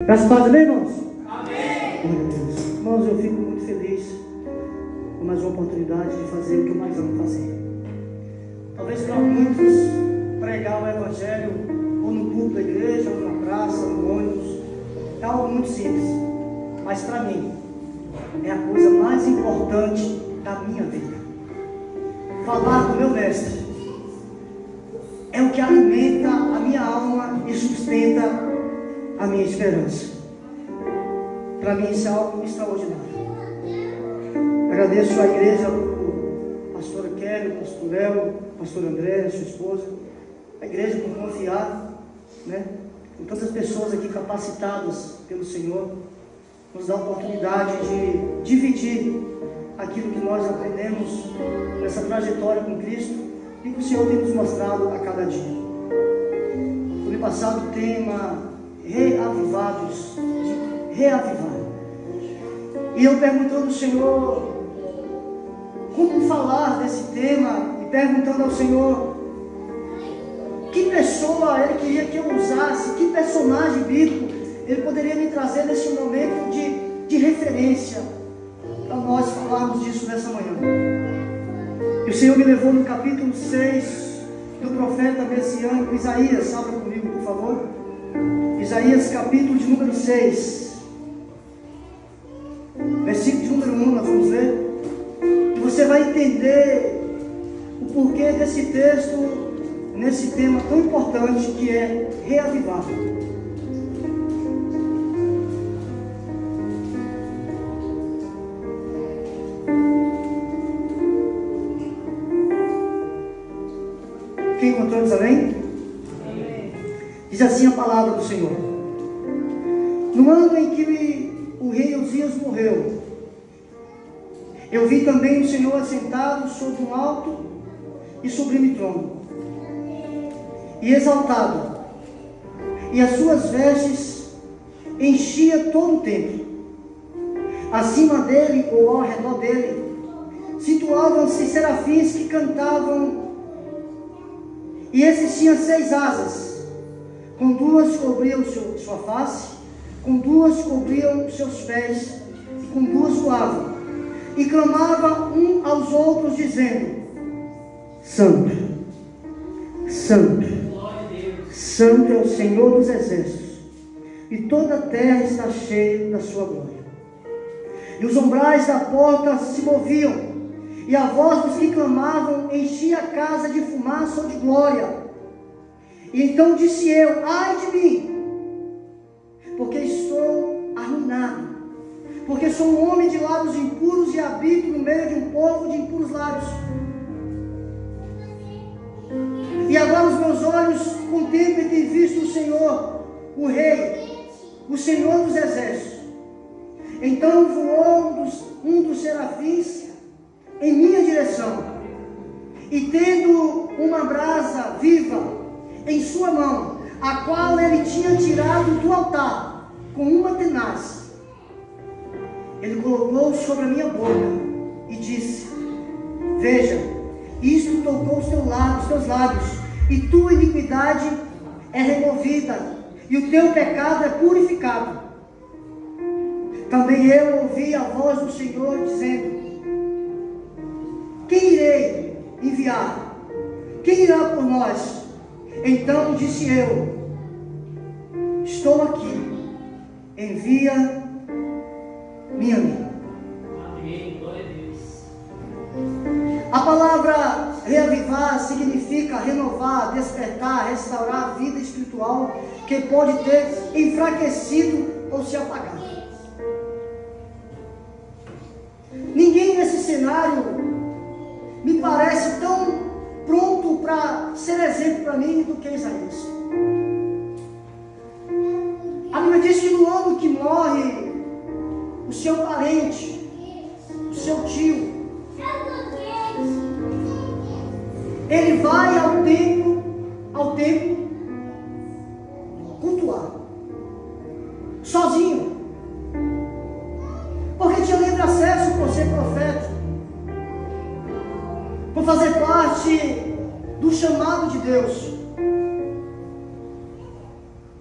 Graças a Deus, irmãos? Amém. Glória a Deus. Irmãos, eu fico muito feliz com mais uma oportunidade de fazer o que eu mais amo fazer. Talvez para muitos pregar o Evangelho ou no culto da igreja, ou na praça, no ônibus, é algo muito simples. Mas para mim, é a coisa mais importante da minha vida. Falar do meu mestre é o que alimenta a minha alma e sustenta a minha esperança. Para mim isso é algo extraordinário. Agradeço à igreja, o pastor Kelly, o pastor Léo, o pastor André, a sua esposa, a igreja por confiar, com tantas pessoas aqui capacitadas pelo Senhor, nos dá a oportunidade de dividir aquilo que nós aprendemos nessa trajetória com Cristo e que o Senhor tem nos mostrado a cada dia. No ano passado o tema reavivados, de reavivar. E eu perguntando ao Senhor como falar desse tema e perguntando ao Senhor que pessoa Ele queria que eu usasse, que personagem bíblico Ele poderia me trazer nesse momento de referência para nós falarmos disso nessa manhã. E o Senhor me levou no capítulo 6 do profeta messiânico Isaías. Abra comigo, por favor. Isaías, capítulo de número 6, versículo de número 1, nós vamos ler. E você vai entender o porquê desse texto, nesse tema tão importante que é reavivar. Quem encontrou, diz amém? Diz assim a palavra do Senhor: no ano em que o rei Uzias morreu, eu vi também o Senhor assentado sobre um alto e sublime trono, e exaltado, e as suas vestes enchia todo o templo. Acima dele, ou ao redor dele, situavam-se serafins que cantavam, e esses tinham 6 asas. Com 2 cobriam sua face, com 2 cobriam seus pés, e com 2 voavam, e clamavam um aos outros, dizendo: Santo, Santo, Santo é o Senhor dos exércitos, e toda a terra está cheia da sua glória. E os umbrais da porta se moviam, e a voz dos que clamavam enchia a casa de fumaça ou de glória. E então disse eu: ai de mim, porque estou arruinado, porque sou um homem de lábios impuros e habito no meio de um povo de impuros lábios. E agora os meus olhos contemplam e têm visto o Senhor, o Rei, o Senhor dos exércitos. Então voou um dos serafins em minha direção, e tendo uma brasa viva em sua mão, a qual ele tinha tirado do altar com uma tenaz, ele colocou sobre a minha boca e disse: veja, isto tocou os teus lábios, e tua iniquidade é removida, e o teu pecado é purificado. Também eu ouvi a voz do Senhor dizendo: quem irei enviar? Quem irá por nós? Então disse eu: estou aqui, envia-me a mim. Amém. Glória a Deus. A palavra reavivar significa renovar, despertar, restaurar a vida espiritual que pode ter enfraquecido ou se apagado. Ninguém nesse cenário me parece tão pronto para ser exemplo para mim do que Isaías. A Bíblia diz que no ano que morre o seu parente, o seu tio, ele vai ao templo cultuar, sozinho, porque tinha livre acesso por ser profeta, por fazer parte do chamado de Deus.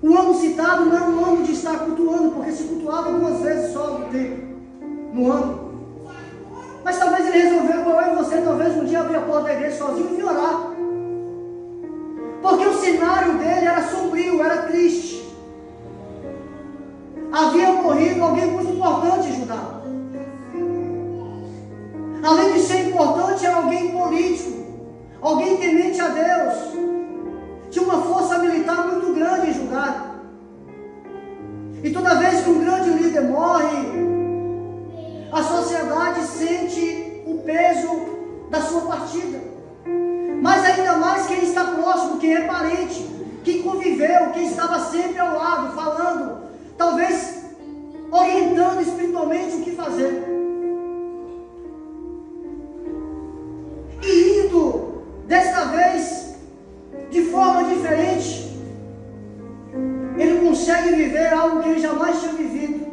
O ano citado não era um ano de estar cultuando, porque se cultuava algumas vezes só no ano. Mas talvez ele resolveu, eu e você, talvez um dia abrir a porta da igreja sozinho e orar. Porque o cenário dele era sombrio, era triste. Havia morrido alguém muito importante em Judá. Além de ser importante, era alguém político, alguém temente a Deus. Tinha uma força militar muito grande em Judá. E toda vez que um grande líder morre, a sociedade sente o peso da sua partida. Mas ainda mais quem está próximo, quem é parente, quem conviveu, quem estava sempre ao lado, falando, talvez orientando espiritualmente o que fazer. E indo, desta vez, de forma diferente, ele consegue viver algo que ele jamais tinha vivido.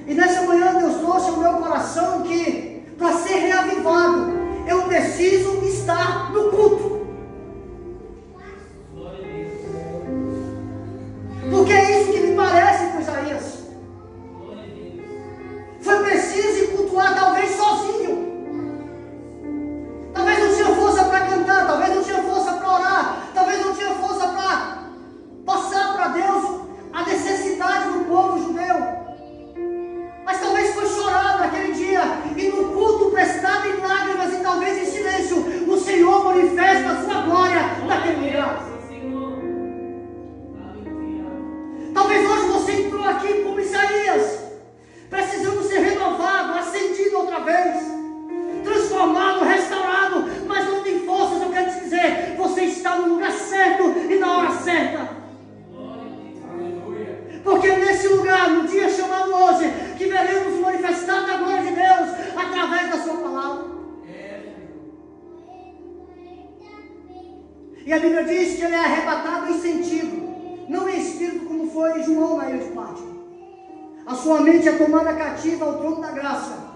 E nessa manhã Deus trouxe ao meu coração que, para ser reavivado, eu preciso estar no culto. Porque é isso que me parece com Isaías. Foi preciso ir cultuar, talvez sozinho. Talvez não tinha força para cantar, talvez não tinha força para orar, talvez não tinha força para passar para Deus a necessidade do povo judeu. Mas talvez foi chorado naquele dia, e no culto prestado em lágrimas, e talvez em silêncio, o Senhor manifesta a sua glória naquele lugar. Talvez hoje você entrou aqui como Isaías, precisando ser renovado, acendido outra vez, transformado, restaurado, mas não tem forças. Eu quero te dizer, você está no lugar certo e na hora certa. Porque é nesse lugar, no dia chamado hoje, que veremos manifestar a glória de Deus através da sua palavra. E a Bíblia diz que ele é arrebatado em sentido, não em espírito, como foi João na ilha de Pátmos. A sua mente é tomada cativa ao trono da graça.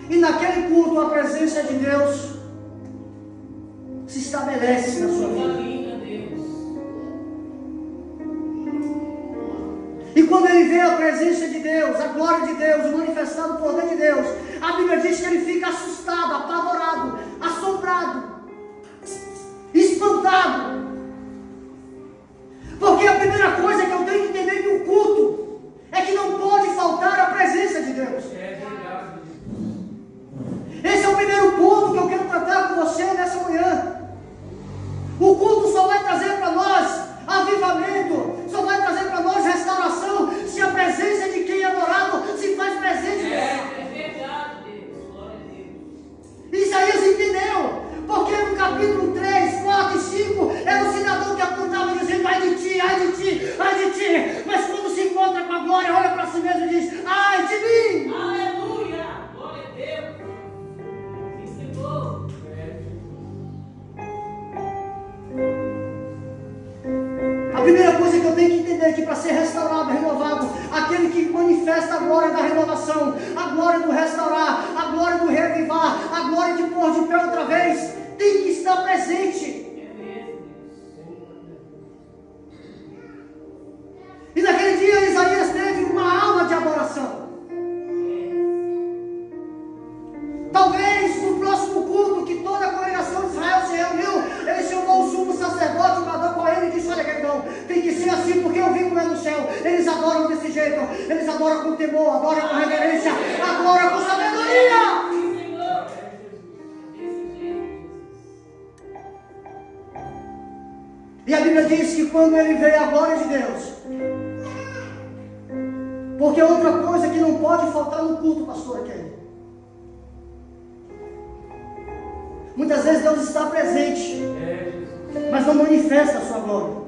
E naquele culto a presença de Deus se estabelece na sua vida. E quando ele vê a presença de Deus, a glória de Deus, o manifestado poder de Deus, a Bíblia diz que ele fica assustado, apavorado, assombrado, espantado. Porque a primeira coisa que eu tenho que entender do culto é que não pode faltar a presença de Deus. Esse é o primeiro ponto que eu quero tratar com você nessa manhã. O culto só vai trazer para nós avivamento, só vai trazer para nós restauração, se a presença de quem é adorado se faz presente. É verdade, Deus. Glória a Deus. Isaías entendeu, porque no capítulo 3, 4 e 5, era o cidadão que apontava dizendo, ai de ti, ai de ti, ai de ti. Mas quando se encontra com a glória, olha para si mesmo e diz, ai de mim. Aleluia, glória a Deus. Ensinou. A primeira coisa que eu tenho que entender é que para ser restaurado, renovado, aquele que manifesta a glória da renovação, a glória do restaurar, a glória do reavivar, a glória de pôr de pé outra vez, tem que estar presente. E naquele dia Isaías teve uma alma de adoração. Talvez no próximo culto que toda a congregação de Israel se reuniu, ele chamou o sumo sacerdote, o Gadol Cohen, e disse, olha querido, tem que ser assim, porque eu vi como é no céu. Eles adoram desse jeito, eles adoram com temor, adoram com reverência, adoram com sabedoria. E a Bíblia diz que quando ele vê a glória de Deus, porque outra coisa que não pode faltar no culto, pastor Kelly, muitas vezes Deus está presente, mas não manifesta a sua glória.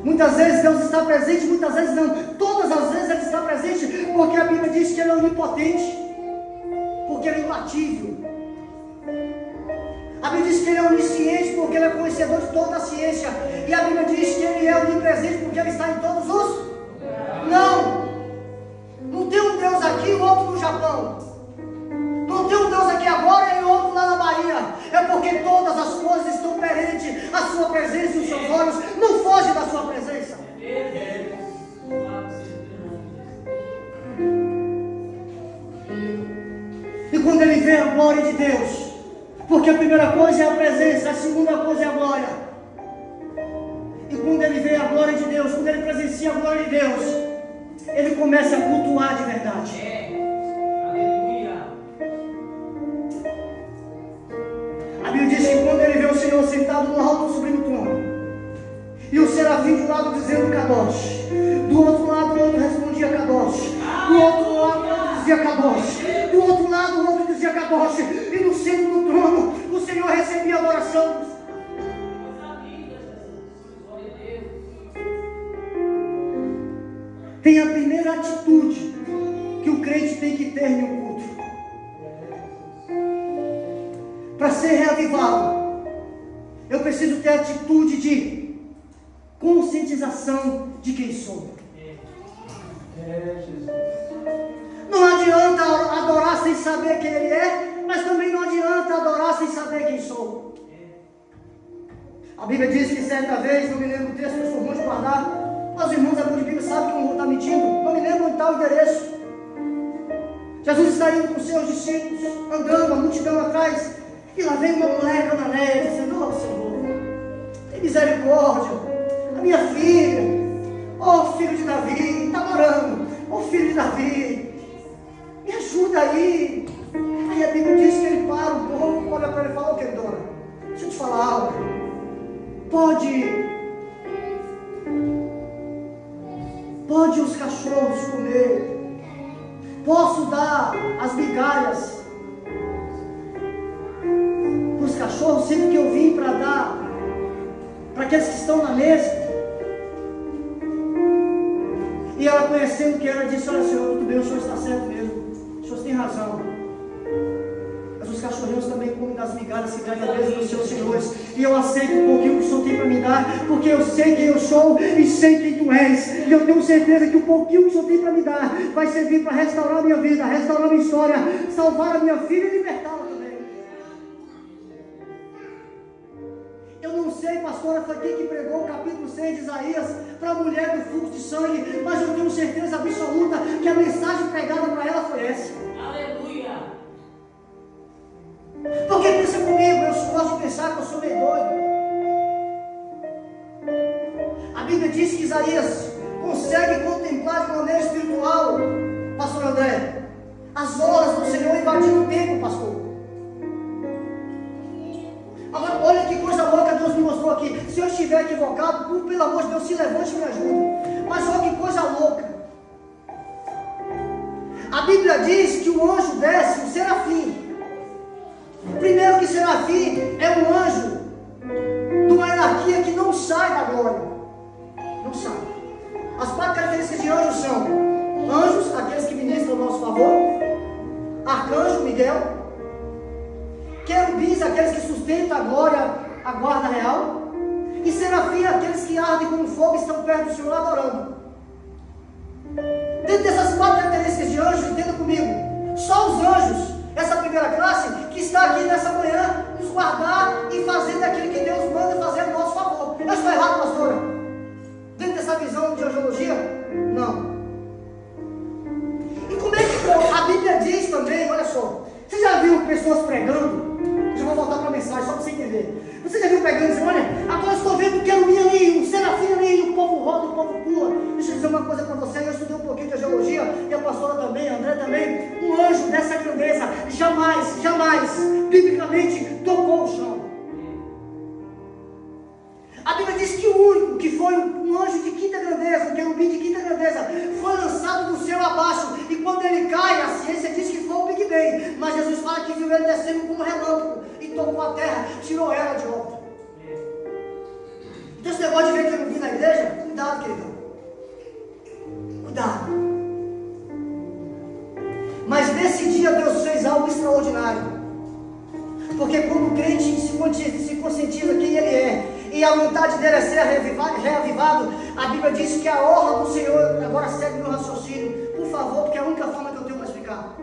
Muitas vezes Deus está presente, muitas vezes não. Todas as vezes Ele está presente, porque a Bíblia diz que Ele é onipotente, porque Ele é imbatível. A Bíblia diz que Ele é onisciente, porque Ele é conhecedor de toda a ciência. E a Bíblia diz que Ele é onipresente, porque Ele está em todos os... Não tem um Deus aqui e outro no Japão. Não tem um Deus aqui agora e outro lá na Bahia. É porque todas as coisas estão perante a sua presença e os seus olhos não fogem da sua presença. E quando ele vê a glória de Deus, porque a primeira coisa é a presença, a segunda coisa é a glória. E quando ele vê a glória de Deus, quando ele presencia a glória de Deus, ele começa a cultuar de verdade. A Bíblia diz que quando ele vê o Senhor sentado no alto do sublime trono, e o serafim de um lado dizendo Kadosh, do outro lado o outro respondia Kadosh, do outro lado o outro dizia Kadosh, do outro lado o outro dizia Kadosh, e no centro do trono o Senhor recebia a adoração. Tem a primeira atitude que o crente tem que ter em um culto. Para ser reavivado, eu preciso ter a atitude de conscientização de quem sou. Não adianta adorar sem saber quem Ele é, mas também não adianta adorar sem saber quem sou. A Bíblia diz que certa vez, não me lembro o texto, eu sou ruim de guardar, mas os irmãos da Bíblia sabem que eu não vou estar mentindo, não me lembro onde está o endereço. Jesus está indo com os seus discípulos, andando, a multidão atrás, e lá vem uma mulher cananeia, dizendo: "Oh Senhor, tem misericórdia, a minha filha, oh filho de Davi, está orando, oh filho de Davi, me ajuda aí." Aí a Bíblia diz que ele para um pouco, olha para ele e fala: "Ô queridona, deixa eu te falar algo, pode os cachorros comer, posso dar as migalhas para os cachorros, sempre que eu vim para dar para aqueles que estão na mesa." E ela, conhecendo que ela, disse: "Olha Senhor, tudo bem, o Senhor está certo mesmo, o Senhor tem razão, mas os cachorrinhos também comem das migalhas que ganham a mesa dos seus senhores, e eu aceito um pouquinho que o Senhor tem para me dar, porque eu sei quem eu sou e sei quem Tu és, e eu tenho certeza que o pouquinho que o Senhor tem para me dar vai servir para restaurar a minha vida, restaurar a minha história, salvar a minha filha e libertá-la também." Eu não sei, pastora, foi quem que pregou o capítulo 6 de Isaías para a mulher do fluxo de sangue, mas eu tenho certeza absoluta que a mensagem pregada para ela foi essa. Aleluia! Porque pensa comigo, eu gosto de pensar que eu sou meio doido. A Bíblia diz que Isaías consegue contemplar de maneira espiritual, pastor André, as horas do Senhor invadindo o tempo, pastor. Agora, olha que coisa louca Deus me mostrou aqui. Se eu estiver equivocado, pelo amor de Deus, se levante e me ajude. Mas olha que coisa louca. A Bíblia diz que o anjo desce, o serafim. Primeiro que serafim é um anjo de uma hierarquia que não sai da glória. Não sai. As quatro características de anjos são: anjos, aqueles que ministram ao nosso favor; arcanjo, Miguel; querubins, aqueles que sustentam a glória, a guarda real; e serafim, aqueles que ardem como fogo e estão perto do Senhor adorando. Dentro dessas quatro características de anjos, entenda comigo, só os anjos, essa primeira classe, que está aqui nessa manhã, nos guardar e fazer aquilo que Deus manda fazer a nosso favor. Eu estou errado, pastora? Dentro dessa visão de angiologia? Não. E como é que a Bíblia diz também, olha só, você já viu pessoas pregando? Já vou voltar para a mensagem, só para você entender. Você já viu pregando e dizendo: "Olha, agora eu estou vendo o querubim ali, o serafim ali, o povo roda, o povo pula." Deixa eu dizer uma coisa para você, eu estudei um pouquinho de angiologia, e a pastora também, a André também. Um anjo dessa grandeza jamais, biblicamente, tocou o chão. A Bíblia diz que o único que foi um anjo de quinta grandeza, um querubim de quinta grandeza, foi lançado do céu abaixo, e quando ele cai, a ciência diz que foi o Big Bang, mas Jesus fala que viu ele descendo como um relâmpago, e tocou a terra, tirou ela de volta. Então esse negócio de ver querubim na igreja, cuidado, queridão, cuidado. Mas nesse dia Deus fez algo extraordinário, porque quando o crente se conscientiza quem ele é, e a vontade dele é ser reavivado, a Bíblia diz que a honra do Senhor, agora segue meu raciocínio, por favor, porque é a única forma que eu tenho para explicar.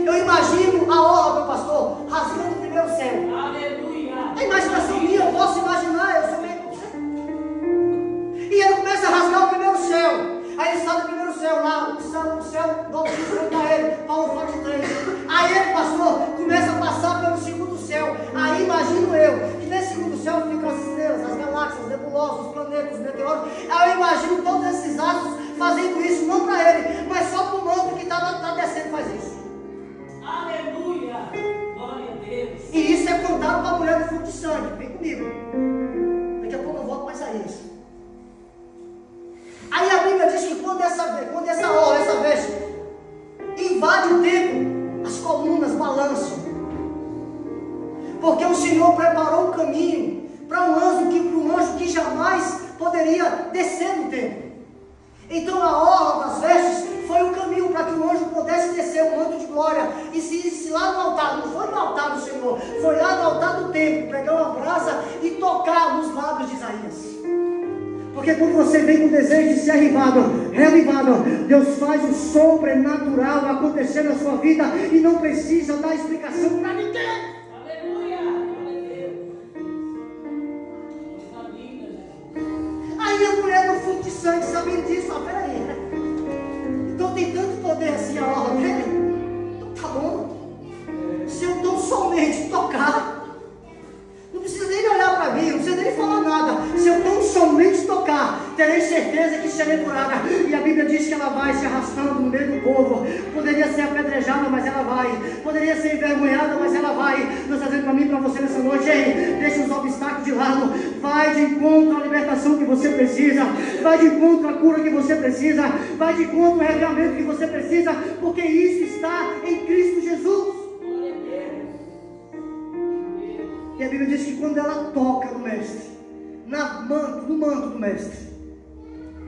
Eu imagino a honra do pastor rasgando o primeiro céu. Aleluia! A imaginação minha, eu posso imaginar, eu sou meio começa a rasgar o primeiro céu. Aí ele está no primeiro céu lá, o céu do Altíssimo para ele, Paulo fala de 3. Aí ele, pastor, começa a passar pelo segundo céu. Aí imagino eu, que nesse segundo céu ficam as estrelas, as galáxias, as nebulosas, os planetas, os meteoros. Aí eu imagino todos esses astros fazendo isso, não para ele, mas só para o manto que está descendo faz isso. Aleluia! Glória a Deus! E isso é contado para a mulher do fluxo de sangue. Vem comigo. Daqui a pouco eu volto mais a isso. Aí a Bíblia diz que quando essa veste invade o templo, as colunas balançam. Porque o Senhor preparou o caminho para um anjo que jamais poderia descer no templo. Então a orla das vestes foi o caminho para que o anjo pudesse descer o manto de glória. E se lá no altar, não foi no altar do Senhor, foi lá no altar do templo, pegar uma brasa e tocar nos lábios de Isaías. Porque quando você vem com o desejo de ser reavivado, Deus faz o sobrenatural acontecer na sua vida e não precisa dar explicação para ninguém. Aleluia! Aí a mulher do fluxo de sangue, sabendo disso, peraí, então tem tanto poder assim a orla dele? Então tá bom. Se eu tão somente tocar, não precisa nem olhar para mim, não precisa nem falar nada. Se eu tão somente tocar, terei certeza que serei curada. E a Bíblia diz que ela vai se arrastando no meio do povo. Poderia ser apedrejada, mas ela vai. Poderia ser envergonhada, mas ela vai. Deus está dizendo para mim e para você nessa noite: ei, deixa os obstáculos de lado. Vai de encontro à libertação que você precisa. Vai de encontro à cura que você precisa. Vai de encontro ao reavivamento que você precisa. Porque isso está em Cristo Jesus. E a Bíblia diz que quando ela toca no mestre, no manto do mestre,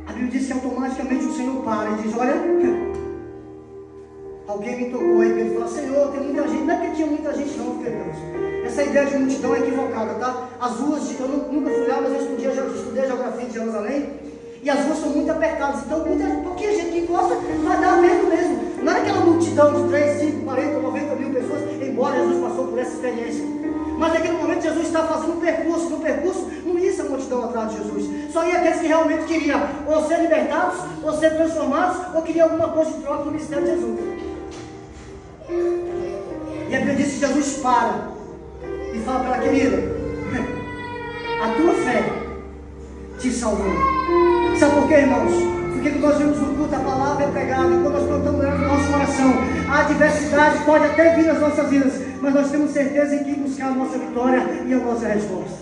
a Bíblia diz que automaticamente o Senhor para e diz: olha, alguém me tocou aí. Ele fala: Senhor, tem muita gente. Não é que tinha muita gente não, queridos. Essa ideia de multidão é equivocada, tá? As ruas, eu nunca fui lá, mas eu estudei a geografia de Jerusalém. E as ruas são muito apertadas, então pouquinha gente que encosta vai dar medo mesmo. Não era aquela multidão de 3, 5, 40, 90 mil pessoas, embora Jesus passou por essa experiência. Mas naquele momento Jesus estava fazendo um percurso. No percurso não ia essa multidão atrás de Jesus. Só ia aqueles que realmente queriam ou ser libertados, ou ser transformados, ou queriam alguma coisa de troca no ministério de Jesus. E a Bíblia diz que Jesus para e fala para ela: querida, a tua fé te salvou. Sabe por quê, irmãos? Porque quando nós vemos no culto, a palavra é pregada, e quando nós plantamos ela no nosso coração, a adversidade pode até vir nas nossas vidas, mas nós temos certeza em que buscar a nossa vitória e a nossa resposta.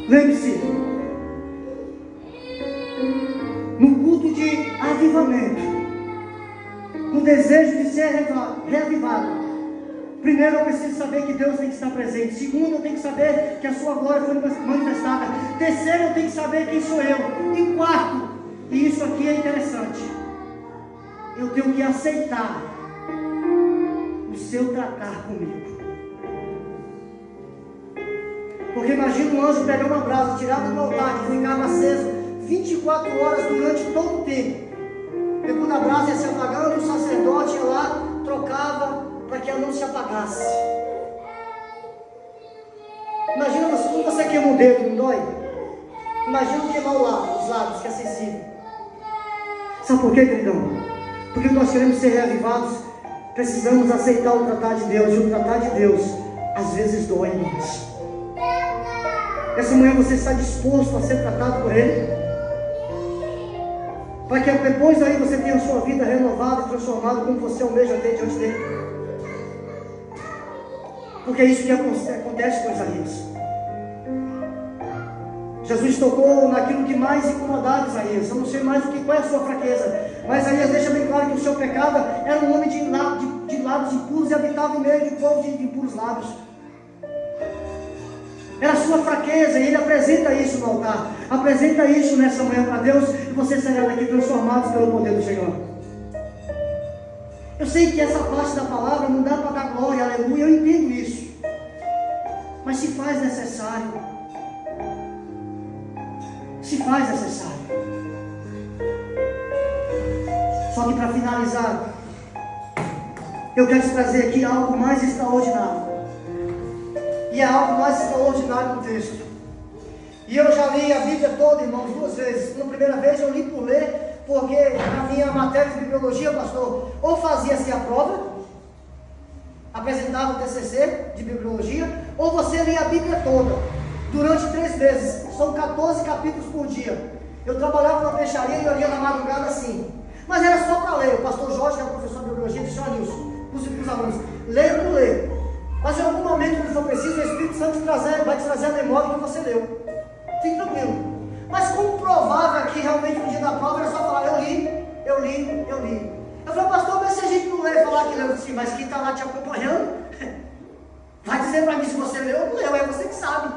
Lembre-se, no culto de avivamento, no desejo de ser reavivado, primeiro eu preciso saber que Deus tem que estar presente. Segundo, eu tenho que saber que a sua glória foi manifestada. Terceiro, eu tenho que saber quem sou eu. E quarto, e isso aqui é interessante, eu tenho que aceitar o seu tratar comigo. Porque imagina um anjo pegar uma brasa tirada do altar que ficava aceso 24 horas durante todo o tempo. Quando a brasa ia se apagando, o sacerdote ia lá, trocava para que ela não se apagasse. Imagina você, quando você queima o dedo, não dói? Imagina queimar os lábios, que é sensível. Sabe por quê, queridão? Porque nós queremos ser reavivados, precisamos aceitar o tratar de Deus. E o tratar de Deus às vezes dói mais. Essa manhã você está disposto a ser tratado por Ele? Para que depois daí você tenha a sua vida renovada e transformada como você almeja ter diante dele. Porque é isso que acontece com Isaías. Jesus tocou naquilo que mais incomodava Isaías. Eu não sei mais qual é a sua fraqueza, mas Isaías deixa bem claro que o seu pecado era um homem de lábios impuros e habitava em meio de um povo de impuros lábios. Era a sua fraqueza, e ele apresenta isso no altar. Apresenta isso nessa manhã para Deus, e você será daqui transformado pelo poder do Senhor. Eu sei que essa parte da palavra não dá para dar glória, aleluia, eu entendo isso. Mas se faz necessário. Se faz necessário. Só que para finalizar, eu quero te trazer aqui algo mais extraordinário. E E é algo mais extraordinário no texto. E eu já li a Bíblia toda, irmãos, 2 vezes. Na primeira vez eu li por ler, porque na minha matéria de bibliologia, pastor, ou fazia-se a prova, apresentava o TCC de bibliologia, ou você lia a Bíblia toda, durante 3 meses. São 14 capítulos por dia. Eu trabalhava na peixaria e eu lia na madrugada assim. Mas era só para ler. O pastor Jorge, que é o professor de bibliologia, disse: olha, Nilson, para os alunos, leia por ler. Mas em algum momento que for preciso, o Espírito Santo vai te trazer a memória que você leu. Fique tranquilo. Mas como provava que realmente no dia da prova era só falar: eu li. Eu falei: pastor, mas se a gente não lê e falar que leu, sim, mas quem está lá te acompanhando vai dizer para mim se você leu ou não leu, é você que sabe.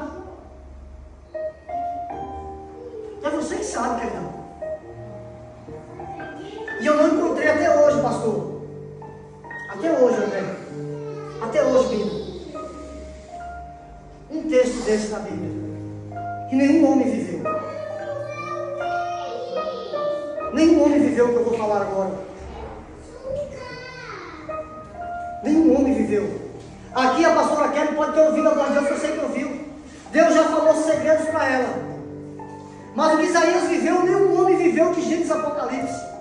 É você que sabe, querido. E eu não encontrei até hoje, pastor. Até hoje, André. Até hoje, Bíblia. Um texto desse na Bíblia. Que nenhum homem viveu. Nenhum homem viveu o que eu vou falar agora. Nenhum homem viveu. Aqui a pastora Kelly pode ter ouvido a voz de Deus, eu sei que ouviu. Deus já falou segredos para ela. Mas o que Isaías viveu, nenhum homem viveu de Gênesis Apocalipse.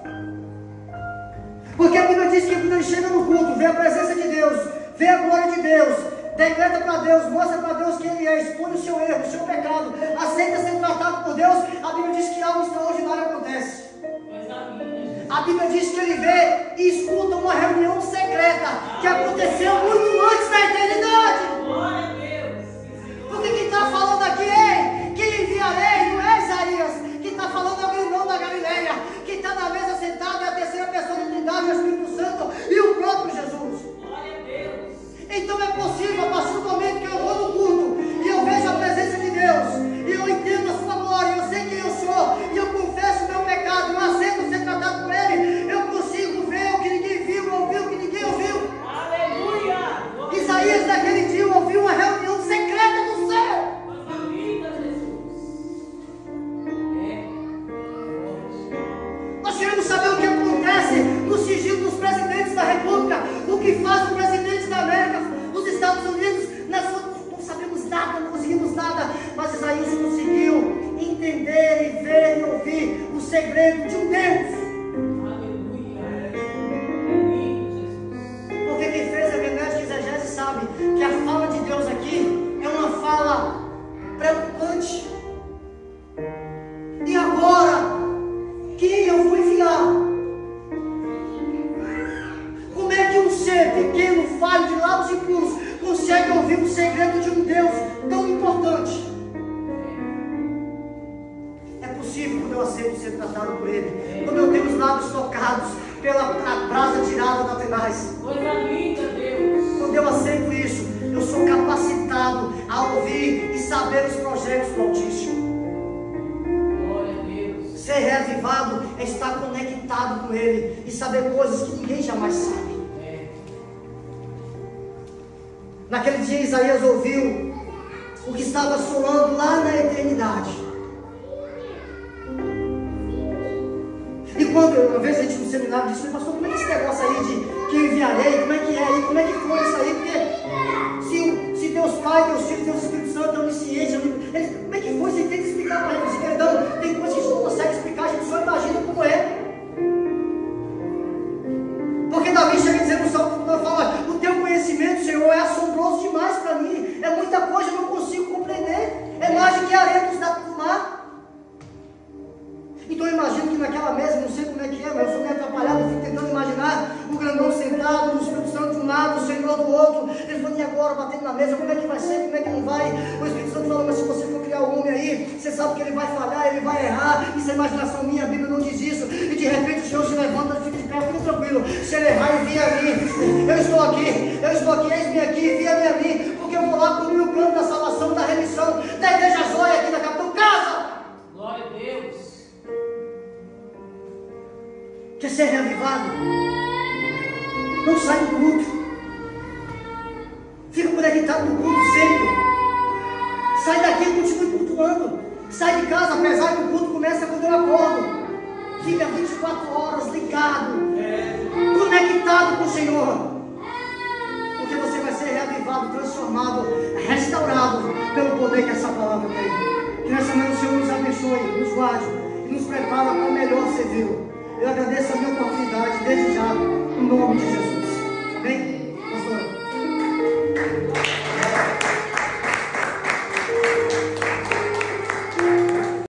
Porque a Bíblia diz que quando ele chega no culto, vê a presença de Deus, vê a glória de Deus, decreta para Deus, mostra para Deus quem Ele é, expõe o seu erro, o seu pecado, aceita ser tratado por Deus, a Bíblia diz que algo extraordinário acontece. A Bíblia diz que ele vê e escuta uma reunião secreta que aconteceu muito antes da eternidade. Glória a Deus. Porque quem está falando aqui é quem enviarei, não é Isaías. Quem está falando é o irmão da Galileia, que está na mesa sentado, é a terceira pessoa da Trindade, o Espírito Santo e o próprio Jesus. Glória a Deus. Então é possível, a partir do momento que eu vou no culto e eu vejo a presença de Deus, e eu entendo a sua glória, eu sei quem eu sou, e eu confesso o meu pecado, eu aceito ser tratado por Ele, eu consigo ver o que ninguém viu, ouvir o que ninguém ouviu. Aleluia. Isaías naquele dia ouviu uma reunião secreta do céu. Nós queremos saber o que acontece no sigilo dos presidentes da República, o que faz o presidente da América, os Estados Unidos. Nós não sabemos nada, não conseguimos nada, mas Isaías conseguiu entender e ver e ouvir o segredo de um Deus. Porque quem fez a hermenêutica e exegese sabe que a fala de Deus aqui é uma fala preocupante. E agora, quem eu vou enviar? Como é que um ser pequeno, falho, de lábios impuros, consegue ouvir o segredo de um Deus tão importante? É possível quando eu aceito ser tratado por Ele, quando eu tenho os lábios tocados pela brasa tirada da tenaz. Coisa linda, Deus. Quando eu aceito isso, eu sou capacitado a ouvir e saber os projetos do Altíssimo. Ser reavivado é estar conectado com Ele e saber coisas que ninguém jamais sabe. Naquele dia Isaías ouviu o que estava soando lá na eternidade. E quando uma vez a gente no seminário disse: pastor, como é que esse negócio aí de que eu enviarei, como é que é aí, como é que foi isso aí? Porque se Deus Pai, Deus Filho, Deus Espírito Santo é onisciente, como é que foi? Você tem que explicar para ele. Perdão, tem coisas que a gente não consegue explicar, a gente só imagina como é. Porque Davi chega dizendo no Salmo, fala: o teu conhecimento, Senhor, é assombroso demais para mim, é muita coisa, eu não consigo compreender, é mais do que a areia do mar. Então eu imagino que naquela mesa, não sei como é que é, mas eu sou meio atrapalhado, eu fico tentando imaginar o grandão sentado, o Espírito Santo de um lado, o Senhor do outro, ele falando: e agora, batendo na mesa, como é que vai ser, como é que não vai? O Espírito Santo falando: mas se você for criar o homem aí, você sabe que ele vai falhar, ele vai errar, isso é imaginação minha, a Bíblia não diz isso. E de repente o Senhor se levanta e fica de pé, fica tranquilo, se ele errar, envia a mim, eu estou aqui, eis-me aqui, envia-me a mim, porque eu vou lá cumprir o plano da salvação, da remissão, da igreja joia aqui da Capitão Casa. Glória a Deus. Quer ser reavivado? Não sai do culto. Fica conectado no culto sempre. Sai daqui e continue cultuando. Sai de casa, apesar que o culto começa quando eu acordo. Fica 24 horas ligado, conectado com o Senhor. Porque você vai ser reavivado renovado, transformado, restaurado pelo poder que essa palavra tem. Que nessa manhã o Senhor nos abençoe, nos guarde e nos prepara para melhor servi-lo. Eu agradeço a minha oportunidade desde já, em nome de Jesus.